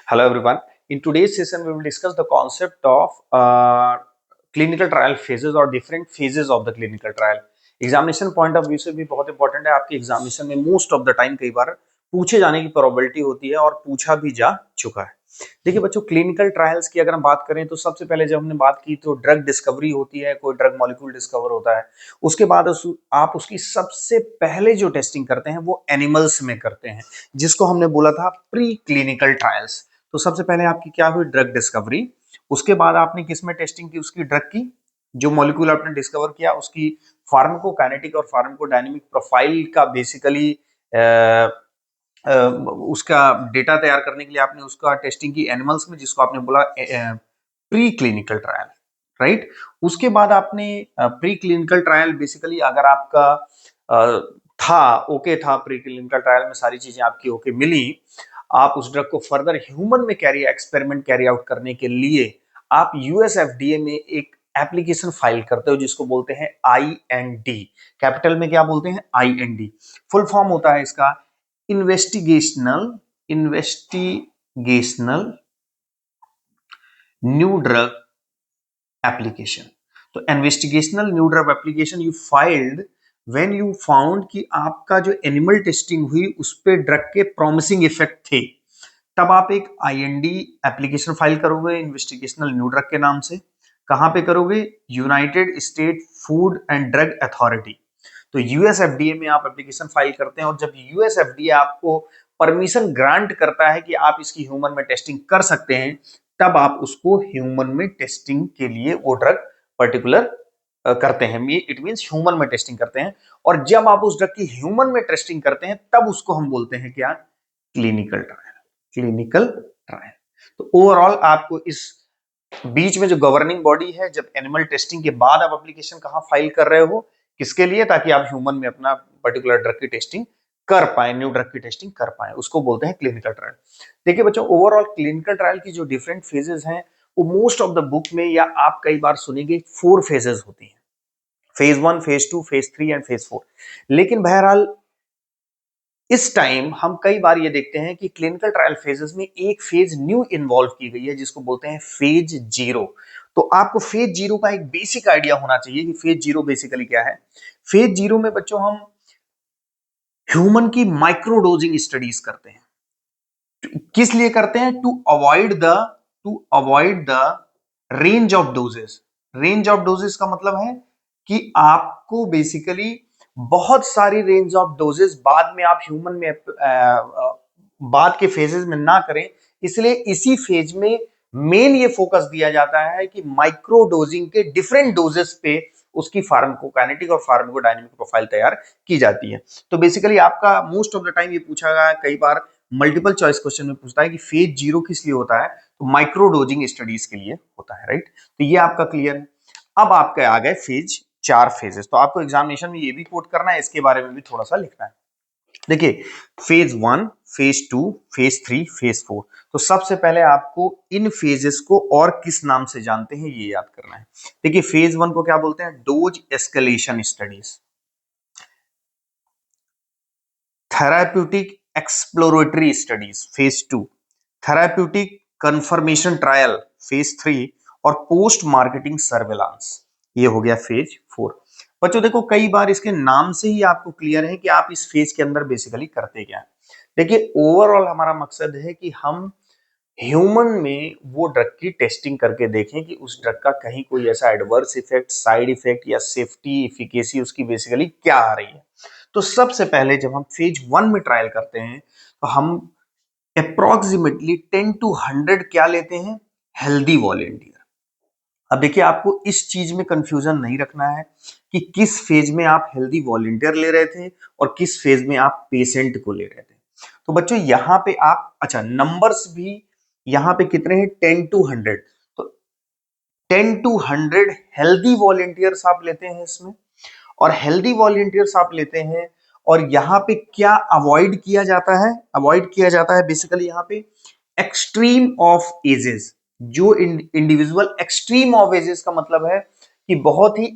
Hello everyone. In today's session, we will discuss the concept of clinical trial phases or different phases of the clinical trial. Examination point of view से भी बहुत important है। आपके examination में most of the time कई बार पूछे जाने की प्रोबेबिलिटी होती है और पूछा भी जा चुका है। देखिए बच्चों, क्लिनिकल ट्रायल्स की अगर हम बात करें तो सबसे पहले जब हमने बात की तो ड्रग डिस्कवरी होती है, कोई ड्रग मॉलिक्यूल डिस्कवर होता है। उसके बाद आप उसकी सबसे पहले जो टेस्टिंग करते हैं वो एनिमल्स में करते हैं, जिसको हमने बोला था प्री क्लिनिकल ट्रायल्स। तो सबसे पहले आपकी क्या हुई? Drug discovery. उसके बाद आपने किस में टेस्टिंग की? उसकी ड्रग की, जो मॉलिक्यूल आपने डिस्कवर किया उसकी फार्माकोकाइनेटिक और फार्माकोडायनेमिक प्रोफाइल का बेसिकली उसका डेटा तैयार करने के लिए आपने उसका टेस्टिंग की एनिमल्स में, जिसको आपने बोला प्री क्लिनिकल ट्रायल, राइट। उसके बाद आपने प्री क्लिनिकल ट्रायल बेसिकली अगर आपका ओके था, प्री क्लिनिकल ट्रायल में सारी चीजें आपकी ओके मिली, आप उस ड्रग को फर्दर ह्यूमन में एक्सपेरिमेंट कैरी आउट करने के लिए आप यूएस एफडीए में एक एप्लीकेशन फाइल करते हो, जिसको बोलते हैं IND। कैपिटल में क्या बोलते हैं? IND। फुल फॉर्म होता है इसका इन्वेस्टिगेशनल न्यू ड्रग एप्लीकेशन। तो investigational new drug application you filed when you found कि आपका जो एनिमल टेस्टिंग हुई उस पे ड्रग के प्रॉमिसिंग इफेक्ट थे, तब आप एक IND एप्लीकेशन फाइल करोगे इन्वेस्टिगेशनल न्यू ड्रग के नाम से। कहां पे करोगे? United state food and drug authority. तो यूएस एफडीए में आप एप्लीकेशन फाइल करते हैं, और जब यूएस एफडीए आपको परमिशन ग्रांट करता है कि आप इसकी ह्यूमन में टेस्टिंग कर सकते हैं, तब आप उसको ह्यूमन में टेस्टिंग के लिए वो ड्रग पर्टिकुलर करते हैं। इट मींस ह्यूमन में टेस्टिंग करते हैं। और जब आप उस ड्रग की ह्यूमन में टेस्टिंग करते हैं तब उसको हम बोलते हैं क्या? Clinical trial. तो ओवरऑल आपको इस बीच में जो गवर्निंग बॉडी है, जब एनिमल टेस्टिंग के बाद आप एप्लीकेशन कहां फाइल कर रहे हो, किसके लिए? ताकि आप ह्यूमन में अपना पर्टिकुलर ड्रग की टेस्टिंग कर पाए, न्यू ड्रग की टेस्टिंग कर पाए, उसको बोलते हैं क्लिनिकल ट्रायल। देखिए बच्चों, ओवरऑल क्लिनिकल ट्रायल की जो डिफरेंट फेजेस हैं वो मोस्ट ऑफ द बुक में या आप कई बार सुनेंगे 4 फेजेस होती हैं। Phase 1, phase 2, phase 3 and phase 4। लेकिन बहरहाल इस टाइम हम कई बार ये देखते हैं कि क्लिनिकल ट्रायल फेजेस में एक फेज न्यू इन्वॉल्व की गई है, जिसको बोलते हैं फेज 0। तो आपको फेज 0 का एक बेसिक आइडिया होना चाहिए कि फेज 0 बेसिकली क्या है। फेज 0 में बच्चों हम ह्यूमन की माइक्रोडोजिंग स्टडीज करते हैं। किस लिए करते हैं? To avoid the range of doses. Range of doses का मतलब है कि आपको बेसिकली बहुत सारी रेंज ऑफ डोजेस बाद में आप ह्यूमन में बाद के फेजेस में ना करें, इसलिए इसी फेज में मेन ये फोकस दिया जाता है कि माइक्रो डोजिंग के डिफरेंट डोजेस पे उसकी फार्माकोकाइनेटिक और फार्माकोडायनेमिक प्रोफाइल तैयार की जाती है। तो बेसिकली आपका मोस्ट ऑफ द टाइम ये पूछा गया है, कई बार मल्टीपल चॉइस क्वेश्चन में पूछता है कि फेज 0 किस लिए होता है, तो माइक्रो डोजिंग स्टडीज के लिए होता है, राइट। तो ये आपका क्लियर है। अब आपके आ गए फेज 4 फेजेस। तो आपको एग्जामिनेशन में ये भी कोट करना है, इसके बारे में भी थोड़ा सा लिखना है। देखिए, फेज 1, फेज 2, फेज 3, फेज 4। तो सबसे पहले आपको इन फेजेस को और किस नाम से जानते हैं ये याद करना है। देखिए, फेज 1 को क्या बोलते हैं? Dose escalation studies. Therapeutic exploratory studies phase 2, therapeutic confirmation trial phase 3, और पोस्ट मार्केटिंग सर्वेलांस, ये हो गया फेज 4। बच्चों देखो, कई बार इसके नाम से ही आपको क्लियर है कि आप इस फेज के अंदर बेसिकली करते क्या है। देखिए, ओवरऑल हमारा मकसद है कि हम ह्यूमन में वो ड्रग की टेस्टिंग करके देखें कि उस ड्रग का कहीं कोई ऐसा एडवर्स इफेक्ट, साइड इफेक्ट या सेफ्टी इफिकेसी उसकी बेसिकली क्या आ रही है। तो सबसे पहले जब हम फेज 1 में ट्रायल करते हैं तो हम अप्रोक्सीमेटली 10 to 100 क्या लेते हैं? Healthy volunteer. अब देखिए, आपको इस चीज में कंफ्यूजन नहीं रखना है कि किस फेज में आप हेल्दी वॉलेंटियर ले रहे थे और किस फेज में आप पेशेंट को ले रहे थे। तो बच्चों यहां पे आप, अच्छा नंबर्स भी यहां पे कितने हैं? 10 to 100। तो 10 to 100 हेल्दी वॉलेंटियर्स आप लेते हैं इसमें, और हेल्दी वॉलेंटियर्स आप लेते हैं। और यहां पे क्या अवॉइड किया जाता है? अवॉइड किया जाता है बेसिकली यहां पे एक्सट्रीम ऑफ एजेस। जो इंडिविजुअल एक्सट्रीम ऑफ एजेस का मतलब है कि बहुत ही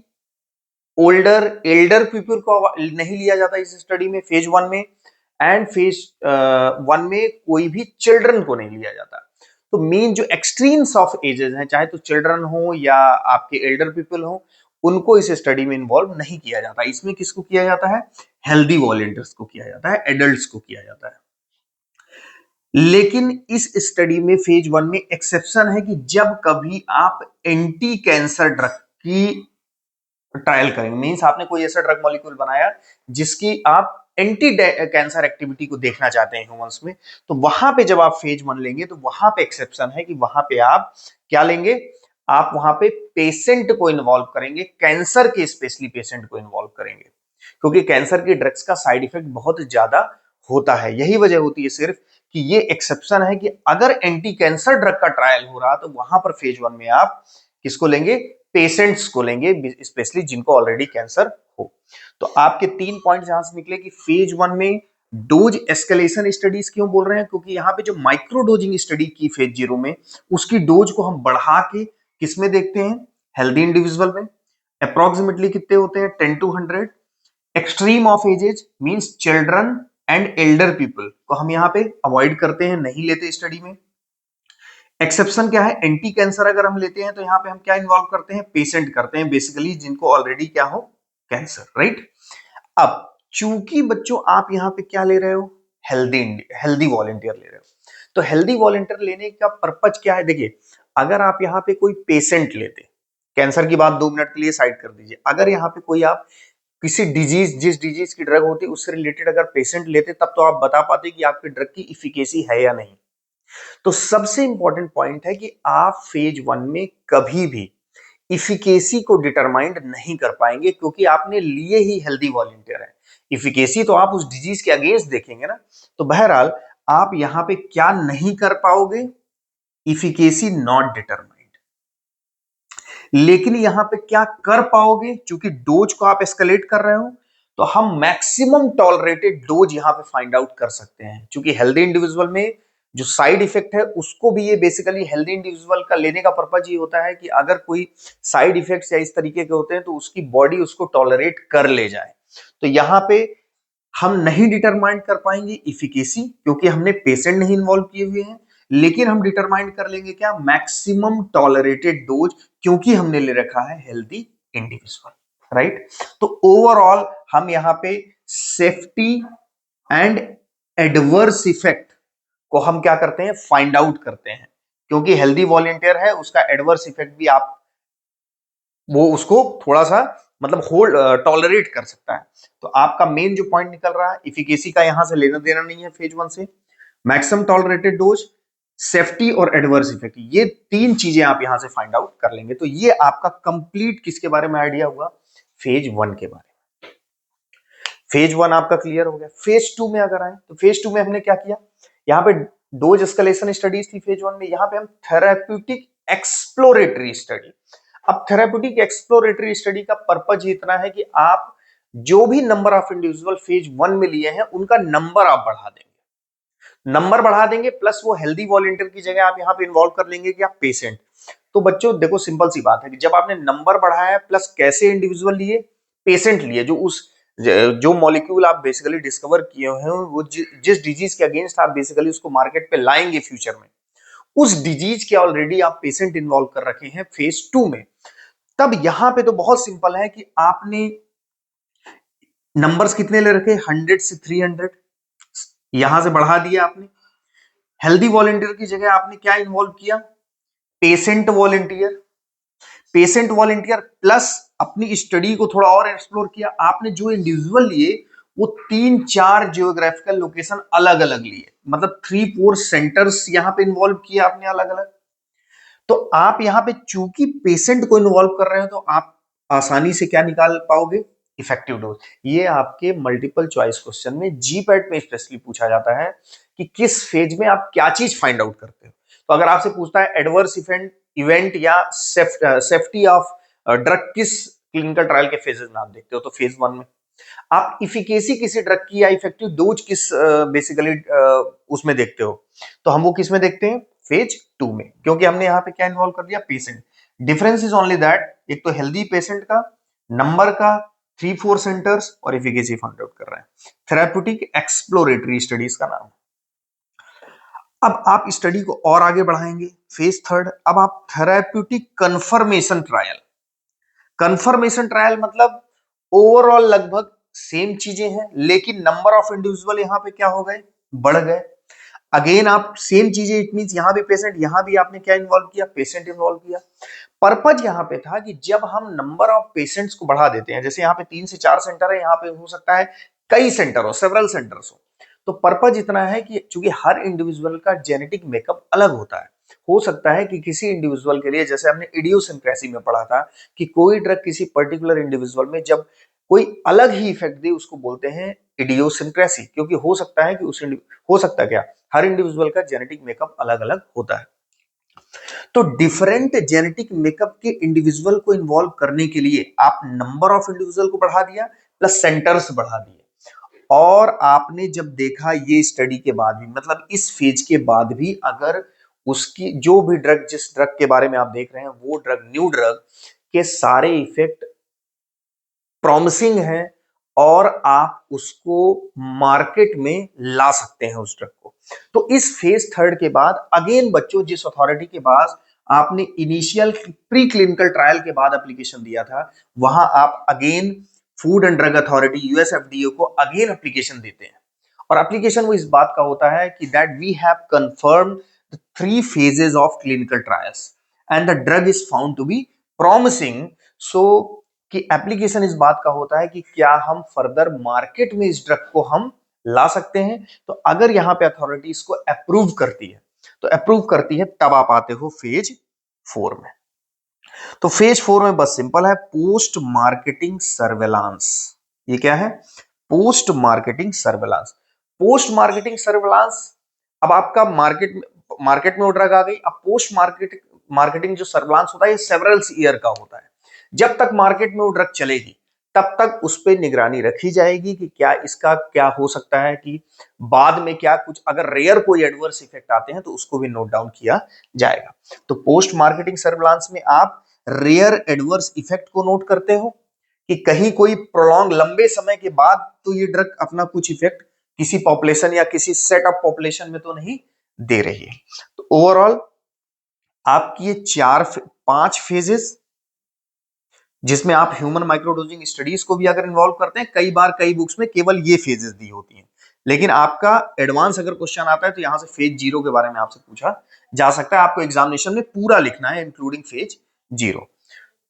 एल्डर पीपल को नहीं लिया जाता इस स्टडी में, फेज 1 में। एंड फेज 1 में कोई भी चिल्ड्रन को नहीं लिया जाता। तो मेन जो एक्सट्रीम्स ऑफ एजेस हैं, चाहे तो चिल्ड्रन हो या आपके एल्डर पीपल हो, उनको इस स्टडी में इन्वॉल्व नहीं किया जाता। इसमें किसको किया जाता है? हेल्दी वॉलेंटियर्स को किया जाता है, एडल्ट्स को किया जाता है। लेकिन इस स्टडी में फेज 1 में एक्सेप्शन है कि जब कभी आप एंटी कैंसर ड्रग की ट्रायल करेंगे, मींस आपने कोई ऐसा ड्रग मॉलिक्यूल बनाया जिसकी आप एंटी कैंसर एक्टिविटी को देखना चाहते हैं ह्यूमंस में, तो वहां पे जब आप फेज 1 लेंगे तो वहां पे एक्सेप्शन है कि वहां पे आप क्या लेंगे? आप वहां पे पेशेंट को इन्वॉल्व करेंगे, कैंसर के स्पेशली पेशेंट को इन्वॉल्व करेंगे, क्योंकि कैंसर की ड्रग्स का साइड इफेक्ट बहुत ज्यादा होता है। यही वजह होती है सिर्फ कि ये एक्सेप्शन है कि अगर एंटी कैंसर ड्रग का ट्रायल हो रहा तो वहां पर फेज 1 में आप किसको लेंगे? पेशेंट्स को लेंगे, स्पेशली जिनको ऑलरेडी कैंसर हो। तो आपके 3 पॉइंट यहां से निकले कि फेज 1 में डोज एस्केलेशन स्टडीज क्यों बोल रहे हैं? क्योंकि यहां पे जो माइक्रो डोजिंग स्टडी की फेज 0 में, उसकी डोज को हम बढ़ा के किसमें देखते हैं? हेल्दी इंडिविजुअल में। अप्रोक्सीमेटली कितने होते हैं? 10 to 100। Extreme of edges means children and Elder people को हम यहां पे अवॉइड करते हैं, नहीं लेते स्टडी में। एक्सेप्शन क्या है? एंटी कैंसर अगर हम लेते हैं तो यहां पे हम क्या इन्वॉल्व करते हैं? पेशेंट करते हैं, बेसिकली जिनको ऑलरेडी क्या हो? Cancer, right. अब चूंकि बच्चों आप यहां पे क्या ले रहे हो? हेल्दी हेल्दी वॉलेंटियर ले रहे हो, तो हेल्दी वॉलेंटियर लेने का पर्पज क्या है? देखिए, अगर आप यहां पे कोई पेशेंट लेते, कैंसर की बात 2 मिनट के लिए साइड कर दीजिए, अगर यहां पे कोई आप किसी डिजीज, जिस डिजीज की ड्रग होती है उससे रिलेटेड अगर पेशेंट लेते, तब तो आप बता पाते कि आपकी ड्रग की इफिकेसी है या नहीं। तो सबसे इंपॉर्टेंट पॉइंट है कि आप फेज 1 में कभी भी इफिकेसी को डिटरमाइंड नहीं कर पाएंगे, क्योंकि आपने लिए ही हेल्दी वॉलेंटियर है। इफिकेसी तो आप उस डिजीज के अगेंस्ट देखेंगे ना। तो बहरहाल आप यहां पे क्या नहीं कर पाओगे? Efficacy not determined. लेकिन यहां पे क्या कर पाओगे? चूंकि डोज को आप एस्केलेट कर रहे हो, तो हम मैक्सिमम टॉलरेटेड डोज यहां पे फाइंड आउट कर सकते हैं। चूंकि हेल्दी इंडिविजुअल में जो साइड इफेक्ट है उसको भी, ये बेसिकली हेल्दी इंडिविजुअल का लेने का पर्पज ये होता है कि अगर कोई साइड इफेक्ट्स या इस तरीके के होते हैं तो उसकी बॉडी उसको टॉलरेट कर ले जाए। तो यहां पे हम नहीं डिटरमाइन कर पाएंगे इफिकेसी, क्योंकि हमने पेशेंट नहीं इन्वॉल्व किए हुए हैं। लेकिन हम डिटरमाइन कर लेंगे क्या? मैक्सिमम टॉलरेटेड डोज, क्योंकि हमने ले रखा है हेल्दी इंडिविजुअल, राइट। तो ओवरऑल हम यहां पे सेफ्टी एंड एडवर्स इफेक्ट को हम क्या करते हैं? फाइंड आउट करते हैं, क्योंकि हेल्दी वॉलेंटियर है, उसका एडवर्स इफेक्ट भी आप वो उसको थोड़ा सा मतलब होल्ड टॉलरेट कर सकता है। तो आपका मेन जो पॉइंट निकल रहा है, इफिकेसी का यहां से लेना देना नहीं है फेज 1 से। मैक्सिमम टॉलरेटेड डोज, सेफ्टी और एडवर्स इफेक्ट, ये 3 चीजें आप यहां से फाइंड आउट कर लेंगे। तो ये आपका कंप्लीट किसके बारे में आइडिया हुआ? फेज 1 के बारे में। फेज 1 आपका क्लियर हो गया। फेज 2 में अगर आए तो फेज 2 में हमने क्या किया? यहाँ पे डोज एस्केलेशन स्टडीज थी फेज 1 में, यहाँ पे हम थेराप्यूटिक एक्सप्लोरेटरी स्टडी। अब थेराप्यूटिक एक्सप्लोरेटरी स्टडी का पर्पज इतना है कि आप जो भी नंबर ऑफ इंडिविजुअल फेज 1 में लिए हैं उनका नंबर आप बढ़ा देंगे, नंबर बढ़ा देंगे, प्लस वो हेल्दी वॉलेंटियर की जगह आप यहां पे इन्वॉल्व कर लेंगे कि आप पेशेंट। तो बच्चों देखो, सिंपल सी बात है कि जब आपने नंबर बढ़ाया प्लस कैसे इंडिविजुअल लिए? पेशेंट लिए, जो उस जो मॉलिक्यूल आप बेसिकली डिस्कवर किए हैं, वो जिस डिजीज के अगेंस्ट आप बेसिकली उसको मार्केट पे लाएंगे फ्यूचर में, उस डिजीज के ऑलरेडी आप पेशेंट इन्वॉल्व कर रखे हैं फेज 2 में। तब यहां पे तो बहुत सिंपल है कि आपने नंबर्स कितने ले रखे? 100 से 300, यहां से बढ़ा दिया आपने। हेल्दी वॉलेंटियर की जगह आपने क्या इन्वॉल्व किया? Patient volunteer. Patient volunteer plus अपनी स्टडी को थोड़ा और एक्सप्लोर किया। आपने जो इंडिविजुअल लिए वो 3-4 जियोग्राफिकल लोकेशन अलग अलग लिए, मतलब 3-4 सेंटर्स यहां पे इन्वॉल्व किया आपने अलग अलग। तो आप यहां पे चूंकि पेशेंट को इन्वॉल्व कर रहे हो तो आप आसानी से क्या निकाल पाओगे? Effective dose. ये आपके मल्टीपल चॉइस क्वेश्चन में जीपैट में स्पेशली पूछा जाता है कि किस फेज में आप क्या चीज फाइंड आउट करते हो। तो अगर आपसे पूछता है एडवर्स इवेंट या सेफ्टी ऑफ ड्रग किस क्लिनिकल ट्रायल के फेजेस में आप देखते हो, तो फेज 1 में। आप इफिकेसी किसी ड्रग की या इफेक्टिव डोज किस बेसिकली उसमें देखते हो, तो हम वो किस में देखते हैं? फेज 2 में, क्योंकि हमने यहां पे क्या इन्वॉल्व कर दिया? Patient. Difference is only that, एक तो हेल्दी पेशेंट का, नंबर का, 3-4 सेंटर्स और इफिकेसी फाइंड आउट कर रहे हैं। थेराप्यूटिक एक्सप्लोरेटरी स्टडीज का नाम। अब आप स्टडी को और आगे बढ़ाएंगे, फेज थर्ड, अब आप therapeutic confirmation trial. Confirmation trial मतलब ओवरऑल लगभग सेम चीजें हैं, लेकिन नंबर ऑफ इंडिविजुअल यहां पे क्या हो गए, बढ़ गए। अगेन आप सेम चीजें, इट मींस यहां भी पेशेंट, यहां भी आपने क्या इन्वॉल्व किया, पेशेंट इन्वॉल्व किया। पर्पज यहां पे था कि जब हम नंबर ऑफ पेशेंट्स को बढ़ा देते हैं, जैसे यहां पे 3 से 4 सेंटर है, यहां पे हो सकता है कई सेंटर हो, सेवरल सेंटर्स हो, तो पर्पज इतना है कि चूंकि हर इंडिविजुअल का जेनेटिक मेकअप अलग होता है, हो सकता है कि किसी इंडिविजुअल के लिए, जैसे हमने इडियोसिंक्रेसी में पढ़ा था कि कोई ड्रग किसी पर्टिकुलर इंडिविजुअल में जब कोई अलग ही इफेक्ट दे, उसको बोलते हैं इडियोसिंक्रेसी, क्योंकि हो सकता है कि हो सकता है क्या, हर इंडिविजुअल का जेनेटिक मेकअप अलग अलग होता है। तो डिफरेंट जेनेटिक मेकअप के इंडिविजुअल को इन्वॉल्व करने के लिए आप नंबर ऑफ इंडिविजुअल को बढ़ा दिया, प्लस सेंटर्स बढ़ा दिए। और आपने जब देखा ये स्टडी के बाद भी, मतलब इस फेज के बाद भी, अगर उसकी जो भी ड्रग, जिस ड्रग के बारे में आप देख रहे हैं, वो ड्रग, न्यू ड्रग के सारे इफेक्ट प्रॉमिसिंग है और आप उसको मार्केट में ला सकते हैं उस ड्रग को, तो इस फेज थर्ड के बाद अगेन बच्चों, जिस अथॉरिटी के पास आपने इनिशियल प्री क्लिनिकल ट्रायल के बाद एप्लीकेशन दिया था, वहां आप again food and drug authority, USFDA को अगेन एप्लीकेशन देते हैं। और एप्लीकेशन वो इस बात का होता है कि that we have confirmed the 3 phases of clinical trials and the drug is found to be promising. So कि एप्लीकेशन इस बात का होता है कि क्या हम फर्दर मार्केट में इस ड्रग को हम ला सकते हैं। तो अगर यहां पे अथॉरिटी इसको अप्रूव करती है, तो अप्रूव करती है, तब आप आते हो फेज 4 में। तो फेज 4 में बस सिंपल है, पोस्ट मार्केटिंग सर्वेलांस। ये क्या है, post marketing surveillance. Post marketing surveillance, अब आपका मार्केट में वो ड्रग आ गई, अब पोस्ट मार्केटिंग जो सर्वेलांस होता है, ये सेवरल ईयर का होता है। जब तक मार्केट में वो ड्रग चलेगी, तब तक उस पर निगरानी रखी जाएगी कि क्या इसका क्या हो सकता है, कि बाद में क्या कुछ अगर रेयर कोई एडवर्स इफेक्ट आते हैं तो उसको भी नोट डाउन किया जाएगा। तो पोस्ट मार्केटिंग सर्वेलांस में आप रेयर एडवर्स इफेक्ट को नोट करते हो कि कहीं कोई प्रोलॉन्ग लंबे समय के बाद तो ये ड्रग अपना कुछ इफेक्ट किसी पॉपुलेशन या किसी सेट ऑफ पॉपुलेशन में तो नहीं दे रही है। तो ओवरऑल आपकी ये 5 फेजेस, जिसमें आप ह्यूमन माइक्रोडोजिंग स्टडीज को भी अगर इन्वॉल्व करते हैं, कई बार कई बुक्स में केवल ये फेजेस दी होती हैं, लेकिन आपका एडवांस अगर क्वेश्चन आता है तो यहां से फेज 0 के बारे में आपसे पूछा जा सकता है, आपको एग्जामिनेशन में पूरा लिखना है इंक्लूडिंग फेज 0।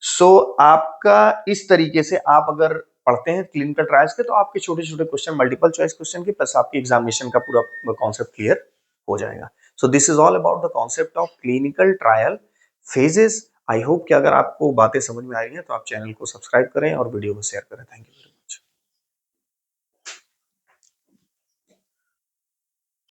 सो आपका इस तरीके से आप अगर पढ़ते हैं क्लिनिकल ट्रायल्स के, तो आपके छोटे छोटे क्वेश्चन, मल्टीपल चॉइस क्वेश्चन के, प्लस आपकी एग्जामिनेशन का पूरा कॉन्सेप्ट क्लियर हो जाएगा। So this is all about the concept of clinical trial phases. I hope कि अगर आपको बातें समझ में आ रही हैं तो आप चैनल को सब्सक्राइब करें और वीडियो को शेयर करें। Thank you.